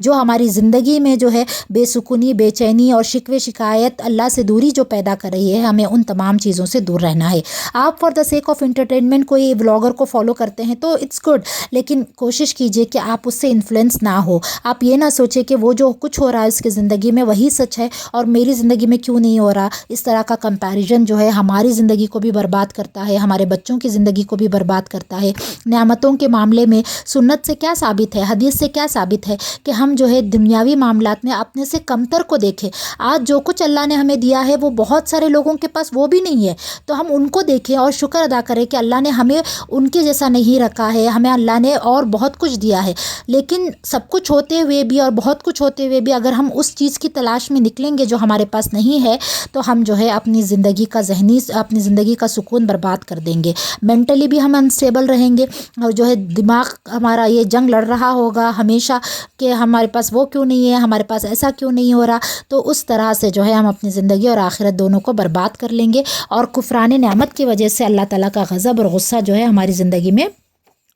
جو ہماری زندگی میں جو ہے بے سکونی، بے چینی اور شکوے شکایت، اللہ سے دوری جو پیدا کر رہی ہے، ہمیں ان تمام چیزوں سے دور رہنا ہے۔ آپ for the sake of entertainment کوئی بلاگر کو فالو کرتے ہیں تو اٹس گڈ، لیکن کوشش کیجئے کہ آپ اس سے انفلوئنس نہ ہو۔ آپ یہ نہ سوچیں کہ وہ جو کچھ ہو رہا ہے اس کی زندگی میں وہی سچ ہے اور میری زندگی میں کیوں نہیں ہو رہا۔ اس طرح کا کمپیریزن جو ہے ہماری زندگی کو بھی برباد کرتا ہے، ہمارے بچوں کی زندگی کو بھی برباد کرتا ہے۔ نعمتوں کے معاملے میں سنت سے کیا ثابت ہے، حدیث سے کیا ثابت ہے کہ ہم جو ہے دنیاوی معاملات میں اپنے سے کمتر کو دیکھیں۔ آج جو کچھ اللہ نے ہمیں دیا ہے وہ بہت سارے لوگوں کے پاس وہ بھی نہیں ہے، تو ہم ان کو دیکھیں اور شکر ادا کریں کہ اللہ نے ہمیں ان کے جیسا نہیں رکھا ہے، ہمیں اللہ نے اور بہت کچھ دیا ہے۔ لیکن سب کچھ ہوتے ہوئے بھی اور بہت کچھ ہوتے ہوئے بھی اگر ہم اس چیز کی تلاش میں نکلیں گے جو ہمارے پاس نہیں ہے تو ہم جو ہے اپنی زندگی کا سکون برباد کر دیں گے۔ مینٹلی بھی ہم انسٹیبل رہیں گے اور جو ہے دماغ ہمارا یہ جنگ لڑ رہا ہوگا ہمیشہ کہ ہمارے پاس وہ کیوں نہیں ہے، ہمارے پاس ایسا کیوں نہیں ہو رہا۔ تو اس طرح سے جو ہے ہم اپنی زندگی اور آخرت دونوں کو برباد کر لیں گے اور کفران نعمت کی وجہ سے اللہ تعالیٰ کا غضب اور غصہ جو ہے ہماری زندگی میں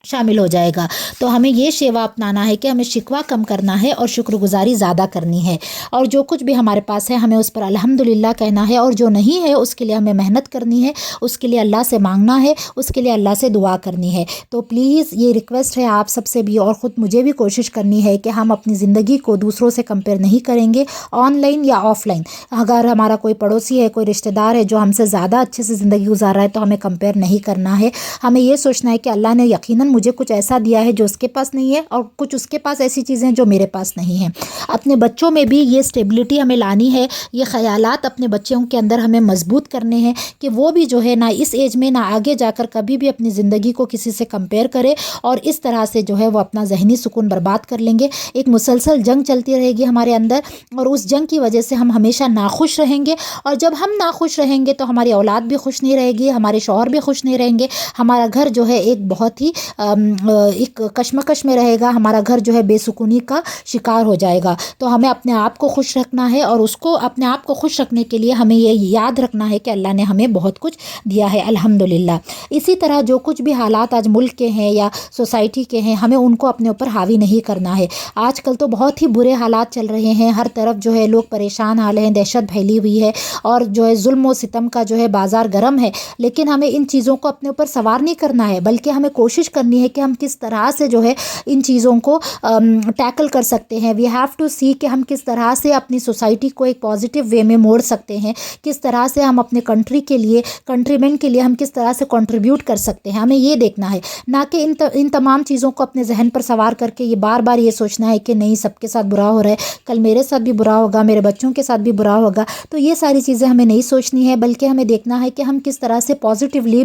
شامل ہو جائے گا۔ تو ہمیں یہ شیوا اپنانا ہے کہ ہمیں شکوہ کم کرنا ہے اور شکر گزاری زیادہ کرنی ہے، اور جو کچھ بھی ہمارے پاس ہے ہمیں اس پر الحمدللہ کہنا ہے، اور جو نہیں ہے اس کے لیے ہمیں محنت کرنی ہے، اس کے لیے اللہ سے مانگنا ہے، اس کے لیے اللہ سے دعا کرنی ہے۔ تو پلیز یہ ریکویسٹ ہے آپ سب سے بھی اور خود مجھے بھی کوشش کرنی ہے کہ ہم اپنی زندگی کو دوسروں سے کمپیئر نہیں کریں گے، آن لائن یا آف لائن۔ اگر ہمارا کوئی پڑوسی ہے، کوئی رشتہ دار ہے جو ہم سے زیادہ اچھے سے زندگی گزار رہا ہے تو ہمیں کمپیئر نہیں کرنا ہے۔ ہمیں یہ سوچنا ہے کہ اللہ نے یقیناً مجھے کچھ ایسا دیا ہے جو اس کے پاس نہیں ہے، اور کچھ اس کے پاس ایسی چیزیں جو میرے پاس نہیں ہیں۔ اپنے بچوں میں بھی یہ اسٹیبلٹی ہمیں لانی ہے، یہ خیالات اپنے بچوں کے اندر ہمیں مضبوط کرنے ہیں کہ وہ بھی جو ہے نہ اس ایج میں نہ آگے جا کر کبھی بھی اپنی زندگی کو کسی سے کمپیئر کرے، اور اس طرح سے جو ہے وہ اپنا ذہنی سکون برباد کر لیں گے۔ ایک مسلسل جنگ چلتی رہے گی ہمارے اندر، اور اس جنگ کی وجہ سے ہم ہمیشہ ناخوش رہیں گے، اور جب ہم ناخوش رہیں گے تو ہماری اولاد بھی خوش نہیں رہے گی، ہمارے شوہر بھی خوش نہیں رہیں گے، ہمارا گھر جو ہے ایک بہت ہی ایک کشمکش میں رہے گا، ہمارا گھر جو ہے بے سکونی کا شکار ہو جائے گا۔ تو ہمیں اپنے آپ کو خوش رکھنا ہے، اور اس کو اپنے آپ کو خوش رکھنے کے لیے ہمیں یہ یاد رکھنا ہے کہ اللہ نے ہمیں بہت کچھ دیا ہے الحمدللہ۔ اسی طرح جو کچھ بھی حالات آج ملک کے ہیں یا سوسائٹی کے ہیں، ہمیں ان کو اپنے اوپر حاوی نہیں کرنا ہے۔ آج کل تو بہت ہی برے حالات چل رہے ہیں، ہر طرف جو ہے لوگ پریشان حال ہیں، دہشت پھیلی ہوئی ہے، اور جو ہے ظلم و ستم کا جو ہے بازار گرم ہے۔ لیکن ہمیں ان چیزوں کو اپنے اوپر سوار نہیں کرنا ہے، بلکہ ہمیں کوشش کرنی ہے کہ ہم کس طرح سے جو ہے ان چیزوں کو ٹیکل کر سکتے ہیں۔ وی ہیو ٹو سی کہ ہم کس طرح سے اپنی سوسائٹی کو ایک پازیٹیو وے میں موڑ سکتے ہیں، کس طرح سے ہم اپنے کنٹری کے لیے، کنٹری مین کے لیے ہم کس طرح سے کنٹریبیوٹ کر سکتے ہیں، ہمیں یہ دیکھنا ہے، نہ کہ ان تمام چیزوں کو اپنے ذہن پر سوار کر کے یہ بار بار یہ سوچنا ہے کہ نہیں سب کے ساتھ برا ہو رہا ہے، کل میرے ساتھ بھی برا ہوگا، میرے بچوں کے ساتھ بھی برا ہوگا۔ تو یہ ساری چیزیں ہمیں نہیں سوچنی ہے، بلکہ ہمیں دیکھنا ہے کہ ہم کس طرح سے پازیٹیولی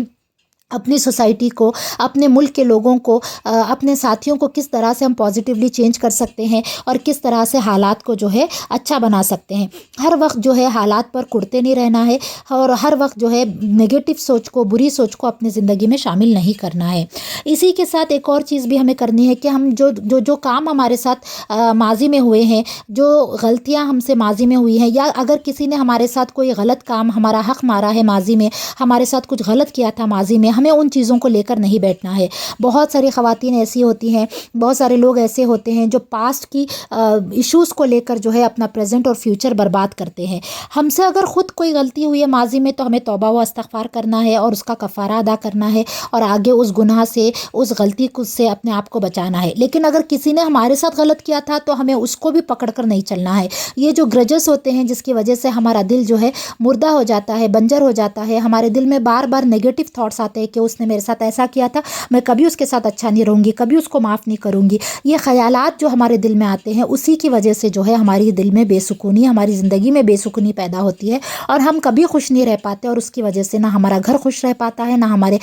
اپنی سوسائٹی کو، اپنے ملک کے لوگوں کو، اپنے ساتھیوں کو کس طرح سے ہم پازیٹیولی چینج کر سکتے ہیں، اور کس طرح سے حالات کو جو ہے اچھا بنا سکتے ہیں۔ ہر وقت جو ہے حالات پر کڑتے نہیں رہنا ہے، اور ہر وقت جو ہے نگیٹو سوچ کو، بری سوچ کو اپنی زندگی میں شامل نہیں کرنا ہے۔ اسی کے ساتھ ایک اور چیز بھی ہمیں کرنی ہے کہ ہم جو کام ہمارے ساتھ ماضی میں ہوئے ہیں، جو غلطیاں ہم سے ماضی میں ہوئی ہیں، یا اگر کسی نے ہمارے ساتھ کوئی غلط کام، ہمارا حق مارا ہے ماضی میں، ہمارے ساتھ کچھ غلط کیا تھا ماضی میں، ہمیں ان چیزوں کو لے کر نہیں بیٹھنا ہے۔ بہت ساری خواتین ایسی ہوتی ہیں، بہت سارے لوگ ایسے ہوتے ہیں جو پاسٹ کی ایشوز کو لے کر جو ہے اپنا پریزنٹ اور فیوچر برباد کرتے ہیں۔ ہم سے اگر خود کوئی غلطی ہوئی ہے ماضی میں تو ہمیں توبہ و استغفار کرنا ہے اور اس کا کفارہ ادا کرنا ہے، اور آگے اس گناہ سے، اس غلطی سے اپنے آپ کو بچانا ہے۔ لیکن اگر کسی نے ہمارے ساتھ غلط کیا تھا تو ہمیں اس کو بھی پکڑ کر نہیں چلنا ہے۔ یہ جو گرجز ہوتے ہیں جس کی وجہ سے ہمارا دل جو ہے مردہ ہو جاتا ہے، بنجر ہو جاتا ہے، ہمارے دل میں بار بار نیگیٹو تھاٹس آتے ہیں کہ اس نے میرے ساتھ ایسا کیا تھا، میں کبھی اس کے ساتھ اچھا نہیں رہوں گی، کبھی اس کو معاف نہیں کروں گی۔ یہ خیالات جو ہمارے دل میں آتے ہیں، اسی کی وجہ سے جو ہے ہماری دل میں بے سکونی، ہماری زندگی میں بے سکونی پیدا ہوتی ہے، اور ہم کبھی خوش نہیں رہ پاتے، اور اس کی وجہ سے نہ ہمارا گھر خوش رہ پاتا ہے، نہ ہمارے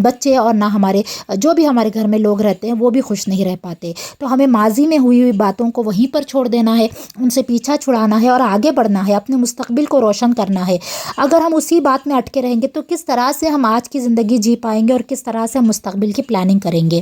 بچے اور نہ ہمارے جو بھی ہمارے گھر میں لوگ رہتے ہیں وہ بھی خوش نہیں رہ پاتے۔ تو ہمیں ماضی میں ہوئی باتوں کو وہیں پر چھوڑ دینا ہے، ان سے پیچھا چھڑانا ہے اور آگے بڑھنا ہے، اپنے مستقبل کو روشن کرنا ہے۔ اگر ہم اسی بات میں اٹکے رہیں گے تو کس طرح سے ہم آج کی زندگی جی پائیں گے، اور کس طرح سے ہم مستقبل کی پلاننگ کریں گے۔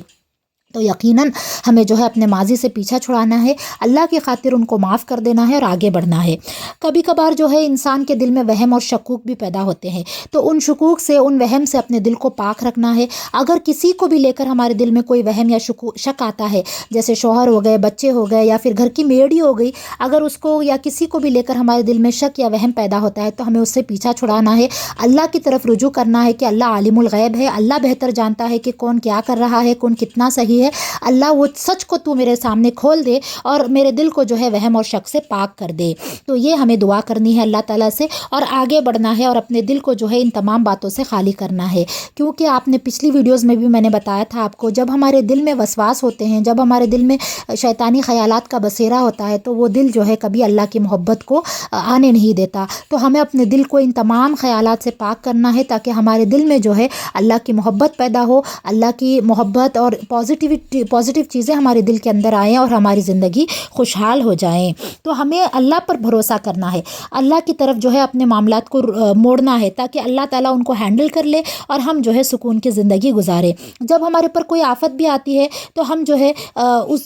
تو یقیناً ہمیں جو ہے اپنے ماضی سے پیچھا چھڑانا ہے، اللہ کی خاطر ان کو معاف کر دینا ہے اور آگے بڑھنا ہے۔ کبھی کبھار جو ہے انسان کے دل میں وہم اور شکوک بھی پیدا ہوتے ہیں، تو ان شکوک سے، ان وہم سے اپنے دل کو پاک رکھنا ہے۔ اگر کسی کو بھی لے کر ہمارے دل میں کوئی وہم یا شک آتا ہے، جیسے شوہر ہو گئے، بچے ہو گئے، یا پھر گھر کی میڈ ہی ہو گئی، اگر اس کو یا کسی کو بھی لے کر ہمارے دل میں شک یا وہم پیدا ہوتا ہے تو ہمیں اس سے پیچھا چھڑانا ہے، اللہ کی طرف رجوع کرنا ہے کہ اللہ عالم الغیب ہے، اللہ بہتر جانتا ہے کہ کون کیا کر رہا ہے، کون کتنا صحیح ہے، اللہ وہ سچ کو تو میرے سامنے کھول دے اور میرے دل کو جو ہے وہم اور شک سے پاک کر دے۔ تو یہ ہمیں دعا کرنی ہے اللہ تعالیٰ سے اور آگے بڑھنا ہے اور اپنے دل کو جو ہے ان تمام باتوں سے خالی کرنا ہے، کیونکہ آپ نے پچھلی ویڈیوز میں بھی میں نے بتایا تھا آپ کو، جب ہمارے دل میں وسواس ہوتے ہیں، جب ہمارے دل میں شیطانی خیالات کا بسیرا ہوتا ہے تو وہ دل جو ہے کبھی اللہ کی محبت کو آنے نہیں دیتا۔ تو ہمیں اپنے دل کو ان تمام خیالات سے پاک کرنا ہے تاکہ ہمارے دل میں جو ہے اللہ کی محبت پیدا ہو، اللہ کی محبت اور پازیٹیو چیزیں ہمارے دل کے اندر آئیں اور ہماری زندگی خوشحال ہو جائیں۔ تو ہمیں اللہ پر بھروسہ کرنا ہے، اللہ کی طرف جو ہے اپنے معاملات کو موڑنا ہے تاکہ اللہ تعالیٰ ان کو ہینڈل کر لے اور ہم جو ہے سکون کی زندگی گزارے۔ جب ہمارے پر کوئی آفت بھی آتی ہے تو ہم جو ہے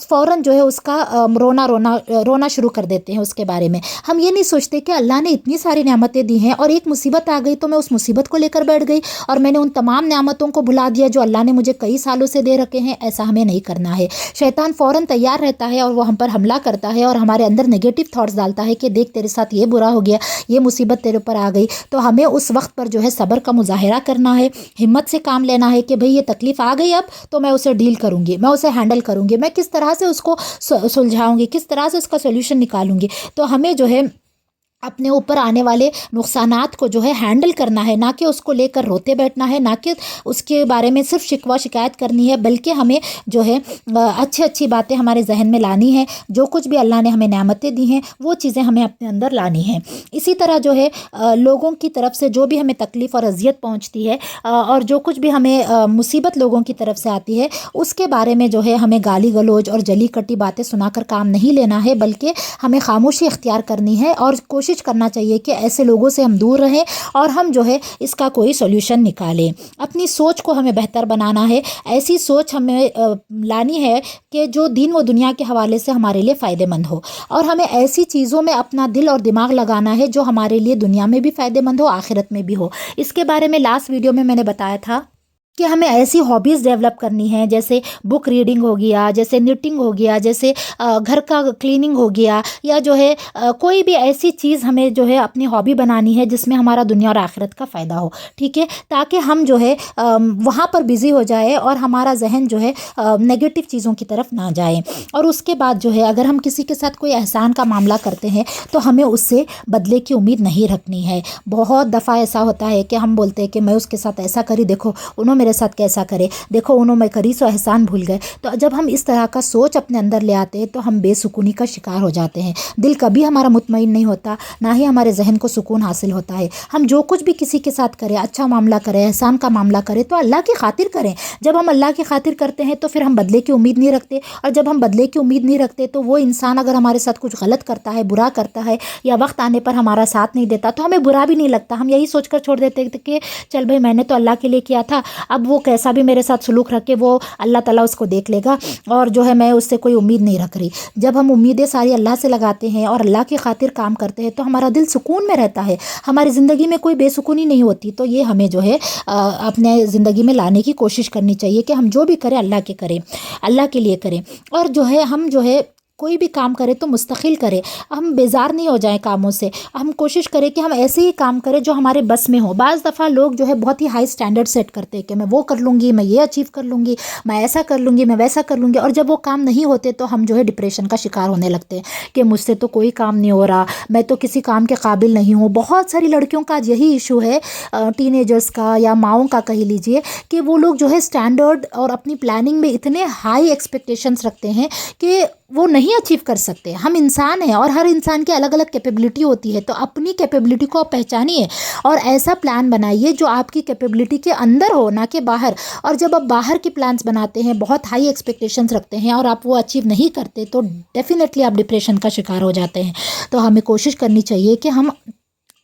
فوراً جو ہے اس کا رونا شروع کر دیتے ہیں، اس کے بارے میں ہم یہ نہیں سوچتے کہ اللہ نے اتنی ساری نعمتیں دی ہیں اور ایک مصیبت آ گئی تو میں اس مصیبت کو لے کر بیٹھ گئی اور میں نے ان تمام نعمتوں کو بھلا دیا جو اللہ نے مجھے کئی سالوں سے دے رکھے ہیں۔ ایسا ہمیں نہیں کرنا ہے۔ شیطان فوراً تیار رہتا ہے اور وہ ہم پر حملہ کرتا ہے اور ہمارے اندر نیگیٹو تھاٹس ڈالتا ہے کہ دیکھ تیرے ساتھ یہ برا ہو گیا، یہ مصیبت تیرے پر آ گئی۔ تو ہمیں اس وقت پر جو ہے صبر کا مظاہرہ کرنا ہے، ہمت سے کام لینا ہے کہ بھئی یہ تکلیف آ گئی اب تو میں اسے ڈیل کروں گی، میں اسے ہینڈل کروں گی، میں کس طرح سے اس کو سلجھاؤں گی، کس طرح سے اس کا سولوشن نکالوں گی۔ تو ہمیں جو ہے اپنے اوپر آنے والے نقصانات کو جو ہے ہینڈل کرنا ہے، نہ کہ اس کو لے کر روتے بیٹھنا ہے، نہ کہ اس کے بارے میں صرف شکوہ شکایت کرنی ہے، بلکہ ہمیں جو ہے اچھی باتیں ہمارے ذہن میں لانی ہے۔ جو کچھ بھی اللہ نے ہمیں نعمتیں دی ہیں وہ چیزیں ہمیں اپنے اندر لانی ہیں۔ اسی طرح جو ہے لوگوں کی طرف سے جو بھی ہمیں تکلیف اور اذیت پہنچتی ہے اور جو کچھ بھی ہمیں مصیبت لوگوں کی طرف سے آتی ہے اس کے بارے میں جو ہے ہمیں گالی گلوچ اور جلی کٹی باتیں سنا کر کام نہیں لینا ہے، بلکہ ہمیں خاموشی اختیار کرنی ہے اور کوشش کرنا چاہیے کہ ایسے لوگوں سے ہم دور رہیں اور ہم جو ہے اس کا کوئی سولوشن نکالیں۔ اپنی سوچ کو ہمیں بہتر بنانا ہے، ایسی سوچ ہمیں لانی ہے کہ جو دین و دنیا کے حوالے سے ہمارے لیے فائدہ مند ہو، اور ہمیں ایسی چیزوں میں اپنا دل اور دماغ لگانا ہے جو ہمارے لیے دنیا میں بھی فائدہ مند ہو، آخرت میں بھی ہو۔ اس کے بارے میں لاسٹ ویڈیو میں نے بتایا تھا کہ ہمیں ایسی ہابیز ڈیولپ کرنی ہے، جیسے بک ریڈنگ ہو گیا، جیسے نیٹنگ ہو گیا، جیسے گھر کا کلیننگ ہو گیا، یا جو ہے کوئی بھی ایسی چیز ہمیں جو ہے اپنی ہابی بنانی ہے جس میں ہمارا دنیا اور آخرت کا فائدہ ہو، ٹھیک ہے، تاکہ ہم جو ہے وہاں پر بزی ہو جائے اور ہمارا ذہن جو ہے نیگیٹو چیزوں کی طرف نہ جائے۔ اور اس کے بعد جو ہے اگر ہم کسی کے ساتھ کوئی احسان کا معاملہ کرتے ہیں تو ہمیں اس سے بدلے کی امید نہیں رکھنی ہے۔ بہت دفعہ ایسا ہوتا ہے کہ ہم بولتے ہیں کہ میں اس کے ساتھ ایسا کری، دیکھو انہوں میرے ساتھ کیسا کرے، دیکھو انہوں میں کری سو احسان بھول گئے۔ تو جب ہم اس طرح کا سوچ اپنے اندر لے آتے ہیں تو ہم بے سکونی کا شکار ہو جاتے ہیں، دل کبھی ہمارا مطمئن نہیں ہوتا، نہ ہی ہمارے ذہن کو سکون حاصل ہوتا ہے۔ ہم جو کچھ بھی کسی کے ساتھ کریں، اچھا معاملہ کریں، احسان کا معاملہ کریں، تو اللہ کی خاطر کریں۔ جب ہم اللہ کی خاطر کرتے ہیں تو پھر ہم بدلے کی امید نہیں رکھتے، اور جب ہم بدلے کی امید نہیں رکھتے تو وہ انسان اگر ہمارے ساتھ کچھ غلط کرتا ہے، برا کرتا ہے، یا وقت آنے پر ہمارا ساتھ نہیں دیتا تو ہمیں برا بھی نہیں لگتا، ہم یہی سوچ کر چھوڑ دیتے کہ چل بھائی میں نے تو اللہ کے لیے کیا تھا، اب وہ کیسا بھی میرے ساتھ سلوک رکھے وہ اللہ تعالیٰ اس کو دیکھ لے گا، اور جو ہے میں اس سے کوئی امید نہیں رکھ رہی۔ جب ہم امیدیں ساری اللہ سے لگاتے ہیں اور اللہ کی خاطر کام کرتے ہیں تو ہمارا دل سکون میں رہتا ہے، ہماری زندگی میں کوئی بے سکونی نہیں ہوتی۔ تو یہ ہمیں جو ہے اپنے زندگی میں لانے کی کوشش کرنی چاہیے کہ ہم جو بھی کریں اللہ کے کریں، اللہ کے لیے کریں، اور جو ہے ہم جو ہے کوئی بھی کام کرے تو مستقل کرے، ہم بیزار نہیں ہو جائیں کاموں سے، ہم کوشش کریں کہ ہم ایسے ہی کام کریں جو ہمارے بس میں ہو۔ بعض دفعہ لوگ جو ہے بہت ہی ہائی سٹینڈرڈ سیٹ کرتے ہیں کہ میں وہ کر لوں گی، میں یہ اچیو کر لوں گی، میں ایسا کر لوں گی، میں ویسا کر لوں گی، اور جب وہ کام نہیں ہوتے تو ہم جو ہے ڈپریشن کا شکار ہونے لگتے ہیں کہ مجھ سے تو کوئی کام نہیں ہو رہا، میں تو کسی کام کے قابل نہیں ہوں۔ بہت ساری لڑکیوں کا آج یہی ایشو ہے، ٹین ایجرز کا یا ماؤں کا کہہ لیجئے، کہ وہ لوگ جو ہے سٹینڈرڈ اور اپنی پلاننگ میں اتنے ہائی ایکسپیکٹیشنز رکھتے ہیں کہ وہ نہیں اچیو کر سکتے۔ ہم انسان ہیں اور ہر انسان کی الگ الگ کیپیبلٹی ہوتی ہے، تو اپنی کیپیبلٹی کو آپ پہچانیے اور ایسا پلان بنائیے جو آپ کی کیپیبلٹی کے اندر ہو، نہ کہ باہر۔ اور جب آپ باہر کے پلانز بناتے ہیں، بہت ہائی ایکسپیکٹیشنز رکھتے ہیں اور آپ وہ اچیو نہیں کرتے تو ڈیفینیٹلی آپ ڈپریشن کا شکار ہو جاتے ہیں۔ تو ہمیں کوشش کرنی چاہیے کہ ہم